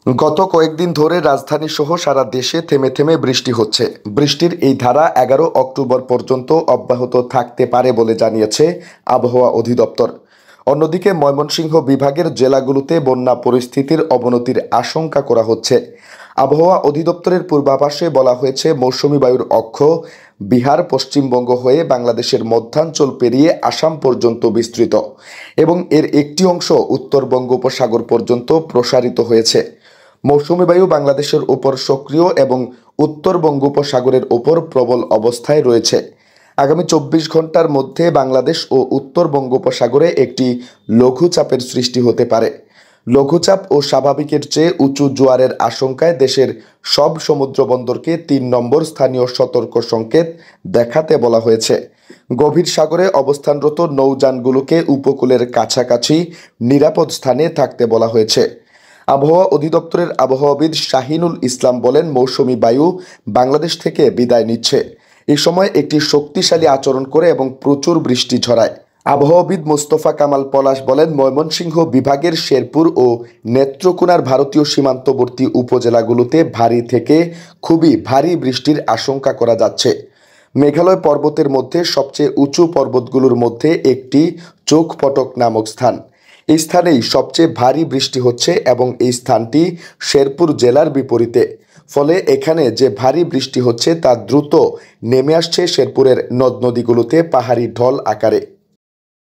গত কয়েকদিন ধরে রাজধানী সহ সারা দেশে থেমে থেমে বৃষ্টি হচ্ছে। বৃষ্টির এই ধারা 11 অক্টোবর পর্যন্ত অব্যাহত থাকতে পারে বলে জানিয়েছে আবহাওয়া অধিদপ্তর। অন্যদিকে ময়মনসিংহ বিভাগের জেলাগুলোতে বন্যা পরিস্থিতির অবনতির আশঙ্কা করা হচ্ছে। আবহাওয়া অধিদপ্তরের পূর্বাভাসে বলা হয়েছে, মৌসুমী বায়ুর অক্ষ বিহার পশ্চিমবঙ্গ হয়ে বাংলাদেশের মধ্যাঞ্চল পেরিয়ে আসাম পর্যন্ত বিস্তৃত এবং এর একটি অংশ উত্তর বঙ্গোপসাগর পর্যন্ত প্রসারিত হয়েছে। মৌসুমী বায়ু বাংলাদেশের উপর সক্রিয় এবং উত্তর বঙ্গোপসাগরের উপর প্রবল অবস্থায় রয়েছে। আগামী 24 ঘন্টার মধ্যে বাংলাদেশ ও উত্তর বঙ্গোপসাগরে একটি লঘুচাপের সৃষ্টি হতে পারে। লঘুচাপ ও স্বাভাবিকের চেয়ে উঁচু জোয়ারের আশঙ্কায় দেশের সব সমুদ্র বন্দরকে 3 নম্বর স্থানীয় সতর্ক সংকেত দেখাতে বলা হয়েছে। গভীর সাগরে অবস্থানরত নৌযানগুলোকে উপকূলের কাছাকাছি নিরাপদ স্থানে থাকতে বলা হয়েছে। আবহাওয়া অধিদপ্তরের আবহাওয়াবিদ শাহিনুল ইসলাম বলেন, মৌসুমী বায়ু বাংলাদেশ থেকে বিদায় নিচ্ছে। এই সময় একটি শক্তিশালী আচরণ করে এবং প্রচুর বৃষ্টি ঝরায়। আবহাওয়াবিদ মোস্তফা কামাল পলাশ বলেন, ময়মনসিংহ বিভাগের শেরপুর ও নেত্রকোনার ভারতীয় সীমান্তবর্তী উপজেলাগুলোতে ভারী থেকে খুবই ভারী বৃষ্টির আশঙ্কা করা যাচ্ছে। মেঘালয় পর্বতের মধ্যে সবচেয়ে উঁচু পর্বতগুলোর মধ্যে একটি চোখপটক নামক স্থান। এই স্থানেই সবচেয়ে ভারী বৃষ্টি হচ্ছে এবং এই স্থানটি শেরপুর জেলার বিপরীতে। ফলে এখানে যে ভারী বৃষ্টি হচ্ছে তা দ্রুত নেমে আসছে শেরপুরের নদ নদীগুলোতে পাহাড়ি ঢল আকারে।